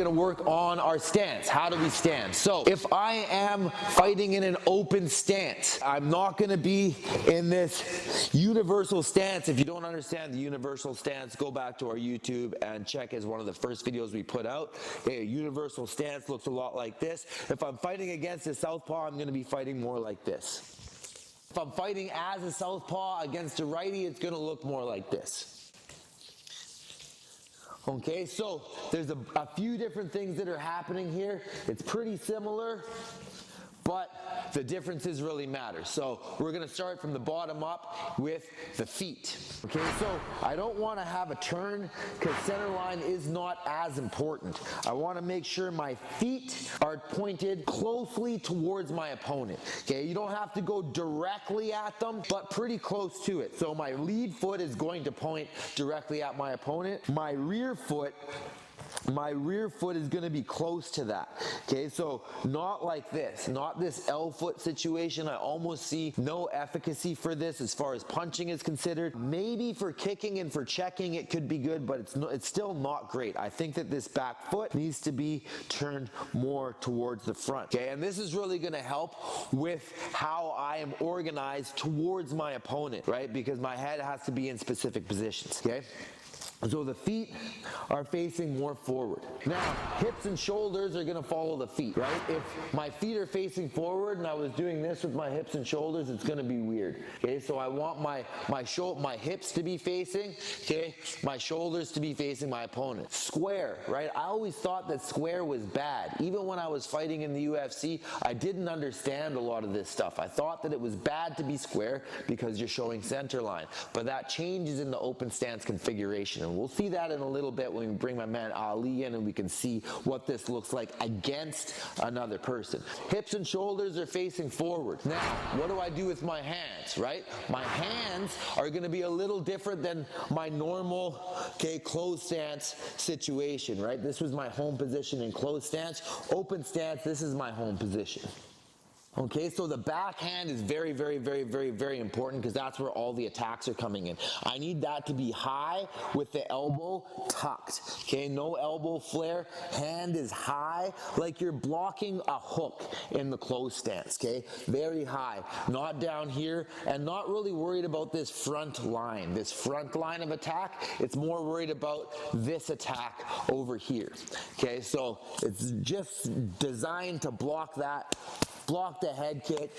gonna work on our stance. How do we stand? So if I am fighting in an open stance, I'm not gonna be in this universal stance. If you don't understand the universal stance, go back to our YouTube and check as one of the first videos we put out. A universal stance looks a lot like this. If I'm fighting against a southpaw, I'm gonna be fighting more like this. If I'm fighting as a southpaw against a righty, it's gonna look more like this. Okay, so there's a few different things that are happening here. It's pretty similar, but the differences really matter. So we're gonna start from the bottom up with the feet. Okay, so I don't wanna have a turn because center line is not as important. I wanna make sure my feet are pointed closely towards my opponent. Okay, you don't have to go directly at them, but pretty close to it. So my lead foot is going to point directly at my opponent. My rear foot is going to be close to that. Okay, so not like this, not this L foot situation. I almost see no efficacy for this as far as punching is considered. Maybe for kicking and for checking it could be good, but it's still not great. I think that this back foot needs to be turned more towards the front. Okay, and this is really going to help with how I am organized towards my opponent, right? Because my head has to be in specific positions. Okay. So the feet are facing more forward. Now, hips and shoulders are gonna follow the feet, right? If my feet are facing forward and I was doing this with my hips and shoulders, it's gonna be weird, okay? So I want my hips to be facing, okay? My shoulders to be facing my opponent. Square, right? I always thought that square was bad. Even when I was fighting in the UFC, I didn't understand a lot of this stuff. I thought that it was bad to be square because you're showing center line, but that changes in the open stance configuration. And we'll see that in a little bit when we bring my man Ali in and we can see what this looks like against another person. Hips and shoulders are facing forward. Now, what do I do with my hands, right? My hands are gonna be a little different than my normal, okay, closed stance situation, right? This was my home position in closed stance. Open stance, this is my home position. Okay, so the backhand is very, very, very, very, very important because that's where all the attacks are coming in. I need that to be high with the elbow tucked. Okay, no elbow flare. Hand is high, like you're blocking a hook in the closed stance. Okay, very high, not down here, and not really worried about this front line. This front line of attack, it's more worried about this attack over here. Okay, so it's just designed to block that. Block the head kick,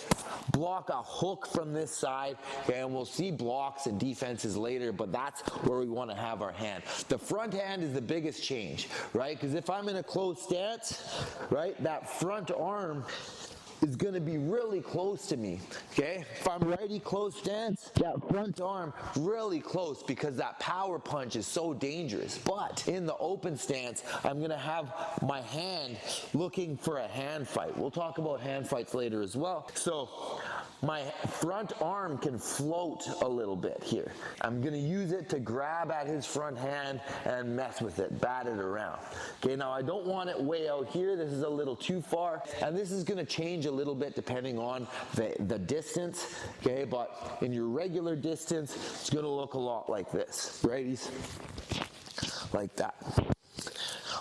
block a hook from this side, okay, and we'll see blocks and defenses later, but that's where we want to have our hand. The front hand is the biggest change, right? Because if I'm in a closed stance, right, that front arm is going to be really close to me, okay? If I'm righty close stance, that front arm really close because that power punch is so dangerous. But in the open stance, I'm going to have my hand looking for a hand fight. We'll talk about hand fights later as well. So my front arm can float a little bit here. I'm going to use it to grab at his front hand and mess with it, bat it around. Okay, now I don't want it way out here. This is a little too far, and this is going to change a little bit depending on the distance, okay, but in your regular distance, it's going to look a lot like this, righties, like that.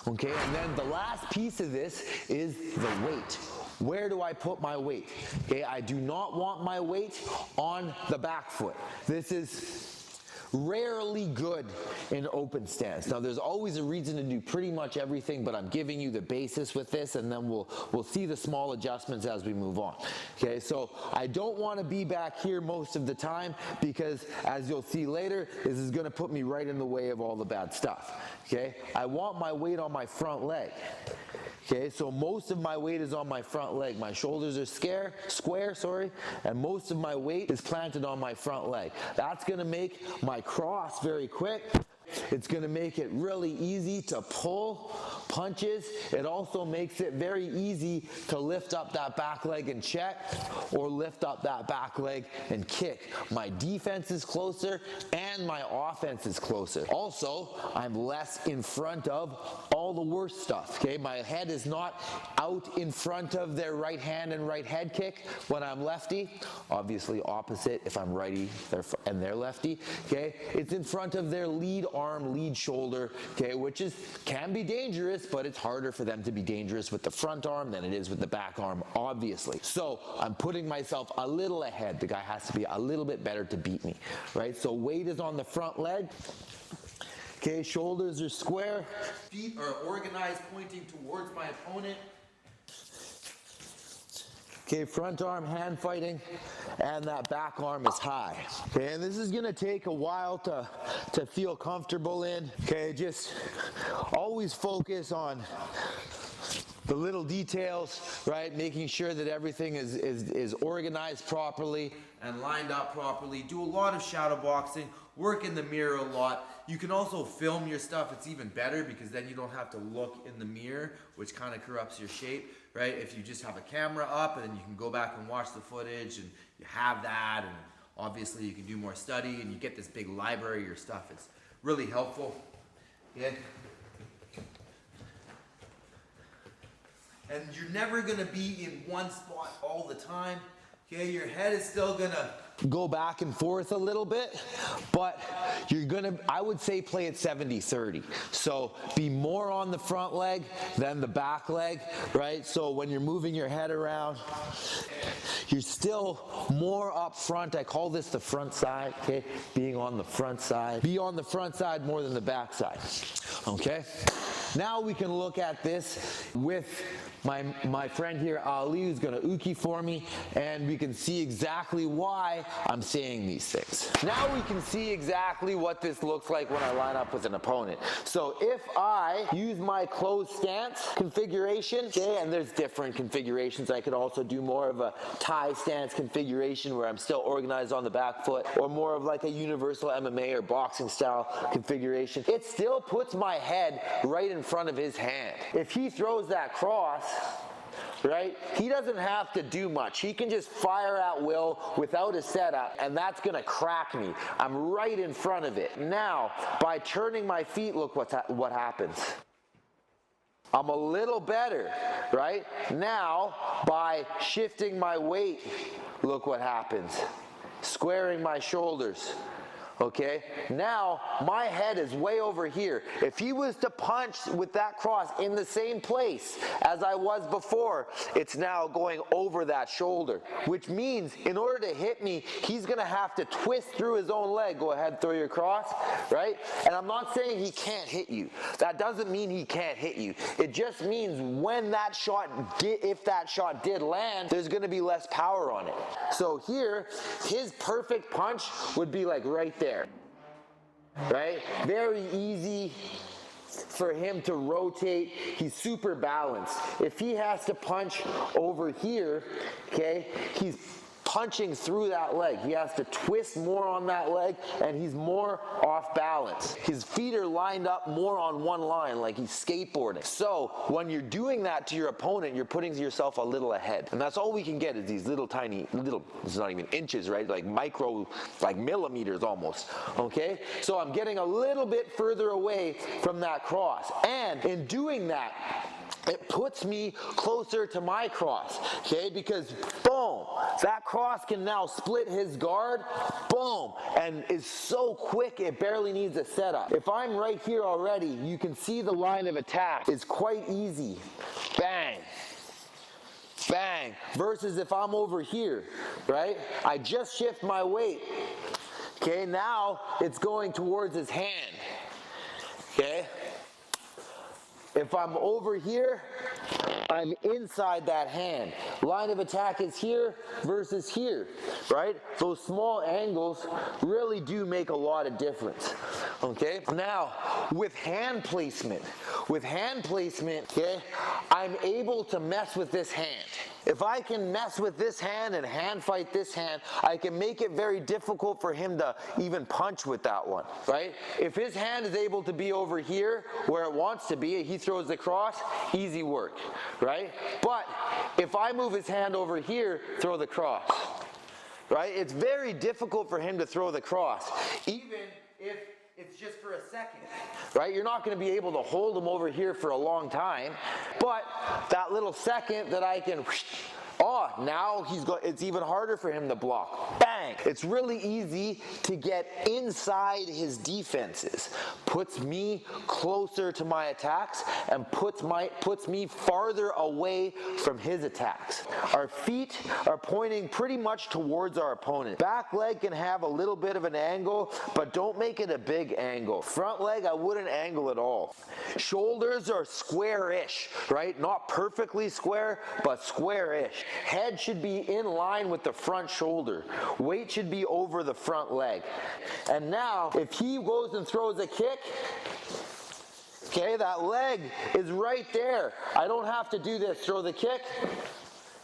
Okay, and then the last piece of this is the weight. Where do I put my weight? Okay, I do not want my weight on the back foot. This is rarely good in open stance. Now there's always a reason to do pretty much everything, but I'm giving you the basis with this, and then we'll see the small adjustments as we move on. Okay, so I don't want to be back here most of the time because, as you'll see later, this is going to put me right in the way of all the bad stuff. Okay, I want my weight on my front leg. Okay, so most of my weight is on my front leg. My shoulders are square, and most of my weight is planted on my front leg. That's gonna make my cross very quick. It's going to make it really easy to pull punches. It also makes it very easy to lift up that back leg and check, or lift up that back leg and kick. My defense is closer and my offense is closer. Also, I'm less in front of all the worst stuff, okay? My head is not out in front of their right hand and right head kick when I'm lefty. Obviously opposite if I'm righty and they're lefty, okay? It's in front of their lead arm lead shoulder, okay, which can be dangerous, but it's harder for them to be dangerous with the front arm than it is with the back arm, obviously. So I'm putting myself a little ahead. The guy has to be a little bit better to beat me, right? So weight is on the front leg. Okay, shoulders are square. Feet are organized, pointing towards my opponent. Okay, front arm hand fighting, and that back arm is high. Okay, and this is gonna take a while to feel comfortable in. Okay, just always focus on the little details, right? Making sure that everything is organized properly and lined up properly. Do a lot of shadow boxing, work in the mirror a lot. You can also film your stuff. It's even better because then you don't have to look in the mirror, which kind of corrupts your shape, right? If you just have a camera up, and then you can go back and watch the footage, and you have that, and obviously you can do more study, and you get this big library of your stuff. It's really helpful. Yeah. And you're never gonna be in one spot all the time. Okay, your head is still gonna go back and forth a little bit, but you're gonna, I would say, play it 70-30. So be more on the front leg than the back leg, right? So when you're moving your head around, you're still more up front. I call this the front side, okay? Being on the front side. Be on the front side more than the back side, okay? Now we can look at this with my friend here, Ali, who's gonna uki for me, and we can see exactly why I'm saying these things. Now we can see exactly what this looks like when I line up with an opponent. So if I use my closed stance configuration, okay, and there's different configurations. I could also do more of a tie stance configuration where I'm still organized on the back foot, or more of like a universal MMA or boxing style configuration. It still puts my head right in front of his hand. If he throws that cross, right, he doesn't have to do much. He can just fire at will without a setup, and that's gonna crack me. I'm right in front of it. Now, by turning my feet, look what happens. I'm a little better, right? Now, by shifting my weight, look what happens. Squaring my shoulders. Okay, now my head is way over here. If he was to punch with that cross in the same place as I was before, it's now going over that shoulder, which means in order to hit me, he's gonna have to twist through his own leg. Go ahead, throw your cross, right? And I'm not saying he can't hit you. That doesn't mean he can't hit you. It just means when that shot if that shot did land, there's gonna be less power on it. So here, his perfect punch would be like right there. Right? Very easy for him to rotate. He's super balanced. If he has to punch over here, okay, he's punching through that leg. He has to twist more on that leg, and he's more off balance. His feet are lined up more on one line, like he's skateboarding. So when you're doing that to your opponent, you're putting yourself a little ahead. And that's all we can get is these little tiny, it's not even inches, right? Like micro, like millimeters almost, okay? So I'm getting a little bit further away from that cross. And in doing that, it puts me closer to my cross, okay? Because boom, that cross can now split his guard, boom, and is so quick it barely needs a setup. If I'm right here already, you can see the line of attack is quite easy. Bang, bang, versus if I'm over here, right? I just shift my weight, okay? Now it's going towards his hand, okay? If I'm over here, I'm inside that hand. Line of attack is here versus here, right? Those small angles really do make a lot of difference, okay? Now, with hand placement, okay, I'm able to mess with this hand. If I can mess with this hand and hand fight this hand, I can make it very difficult for him to even punch with that one, right? If his hand is able to be over here where it wants to be, he throws the cross, easy work, right? But if I move his hand over here, throw the cross, right? It's very difficult for him to throw the cross, even if it's just for a second, right? You're not going to be able to hold him over here for a long time, but that little second that I can Oh, now it's even harder for him to block. Bang! It's really easy to get inside his defenses. Puts me closer to my attacks and puts me farther away from his attacks. Our feet are pointing pretty much towards our opponent. Back leg can have a little bit of an angle, but don't make it a big angle. Front leg, I wouldn't angle at all. Shoulders are square-ish, right? Not perfectly square, but square-ish. Head should be in line with the front shoulder. Weight should be over the front leg. And now, if he goes and throws a kick, okay, that leg is right there. I don't have to do this, throw the kick.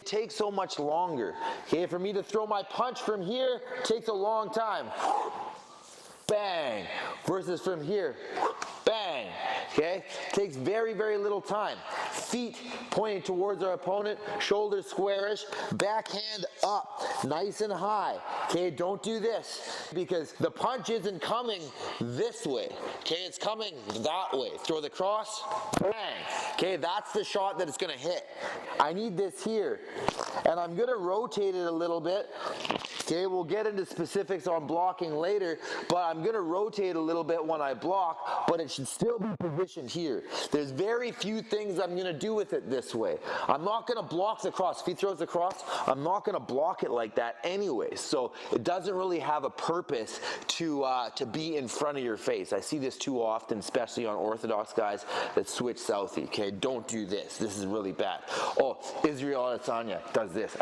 It takes so much longer. Okay, for me to throw my punch from here takes a long time. Bang. Versus from here. Bang. Okay? Takes very, very little time. Feet pointing towards our opponent, shoulders squarish, backhand up, nice and high. Okay, don't do this because the punch isn't coming this way. Okay, it's coming that way. Throw the cross, bang. Okay, that's the shot that it's gonna hit. I need this here, and I'm gonna rotate it a little bit. Okay, we'll get into specifics on blocking later, but I'm gonna rotate a little bit when I block, but it should still be positioned here. There's very few things I'm gonna do with it this way. I'm not gonna block the cross. If he throws the cross, I'm not gonna block it like that anyway. So it doesn't really have a purpose to be in front of your face. I see this too often, especially on Orthodox guys that switch Southie. Okay, don't do this. This is really bad. Oh, Israel Adesanya does this.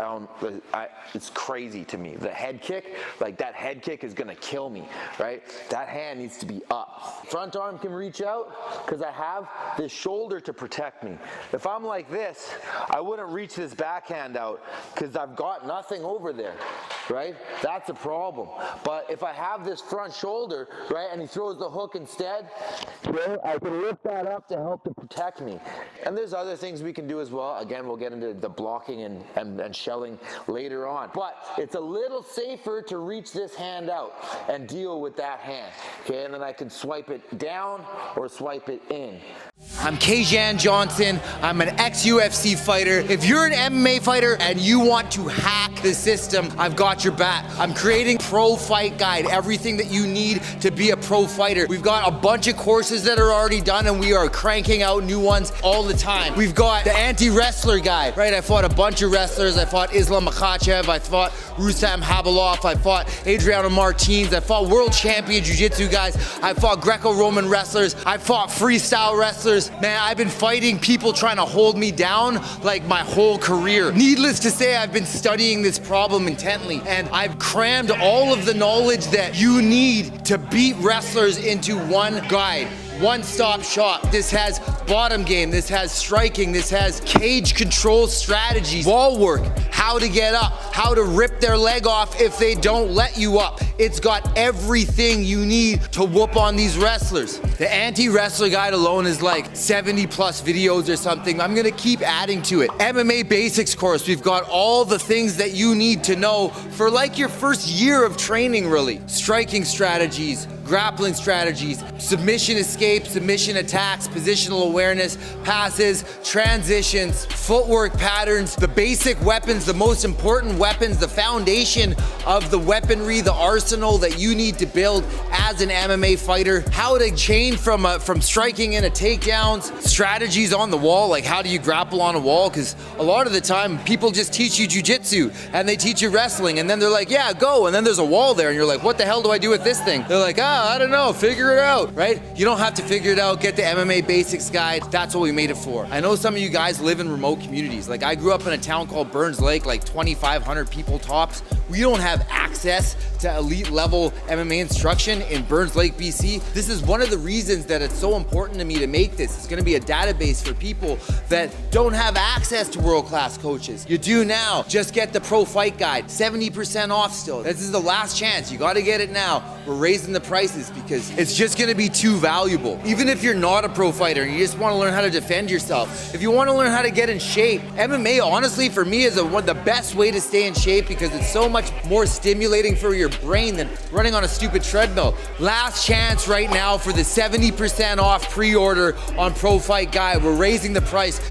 It's crazy to me. The head kick, like that head kick is gonna kill me, right? That hand needs to be up. Front arm can reach out because I have this shoulder to protect me. If I'm like this, I wouldn't reach this backhand out because I've got nothing over there, right? That's a problem. But if I have this front shoulder, right, and he throws the hook instead, right, I can lift that up to help to protect me. And there's other things we can do as well. Again, we'll get into the blocking and shelling later on. But it's a little safer to reach this hand out and deal with that hand. Okay, and then I can swipe it down or swipe it in. I'm Kajan Johnson. I'm an ex-UFC fighter. If you're an MMA fighter and you want to hack the system, I've got your back. I'm creating Pro Fight Guide, everything that you need to be a pro fighter. We've got a bunch of courses that are already done and we are cranking out new ones all the time. We've got the anti-wrestler guide, right? I fought a bunch of wrestlers. I fought Islam Makhachev. I fought Rustam Habilov. I fought Adriano Martins. I fought world champion jiu-jitsu guys. I fought Greco-Roman wrestlers. I fought freestyle wrestlers. Man, I've been fighting people trying to hold me down like my whole career. Needless to say, I've been studying this problem intently and I've crammed all of the knowledge that you need to beat wrestlers into one guide. One-stop shop. This has bottom game, this has striking, this has cage control strategies, wall work, how to get up, how to rip their leg off if they don't let you up. It's got everything you need to whoop on these wrestlers. The anti-wrestler guide alone is like 70 plus videos or something. I'm gonna keep adding to it. MMA basics course, we've got all the things that you need to know for like your first year of training really. Striking strategies, grappling strategies, submission escape, submission attacks, positional awareness, passes, transitions, footwork patterns, the basic weapons, the most important weapons, the foundation of the weaponry, the arsenal that you need to build as an MMA fighter, how to chain from striking into takedowns, strategies on the wall, like how do you grapple on a wall, because a lot of the time people just teach you jiu-jitsu and they teach you wrestling and then they're like, yeah, go, and then there's a wall there and you're like, what the hell do I do with this thing? They're like, I don't know, figure it out, right? You don't have to figure it out, get the MMA basics guide. That's what we made it for. I know some of you guys live in remote communities. Like I grew up in a town called Burns Lake, like 2,500 people tops. We don't have access to elite level MMA instruction in Burns Lake, BC. This is one of the reasons that it's so important to me to make this. It's gonna be a database for people that don't have access to world-class coaches. You do now. Just get the Pro Fight Guide, 70% off still. This is the last chance. You gotta get it now. We're raising the prices because it's just gonna be too valuable. Even if you're not a pro fighter and you just wanna learn how to defend yourself, if you wanna learn how to get in shape, MMA honestly for me is one of the best way to stay in shape because it's so much more stimulating for your brain than running on a stupid treadmill. Last chance right now for the 70% off pre-order on Pro Fight Guide. We're raising the price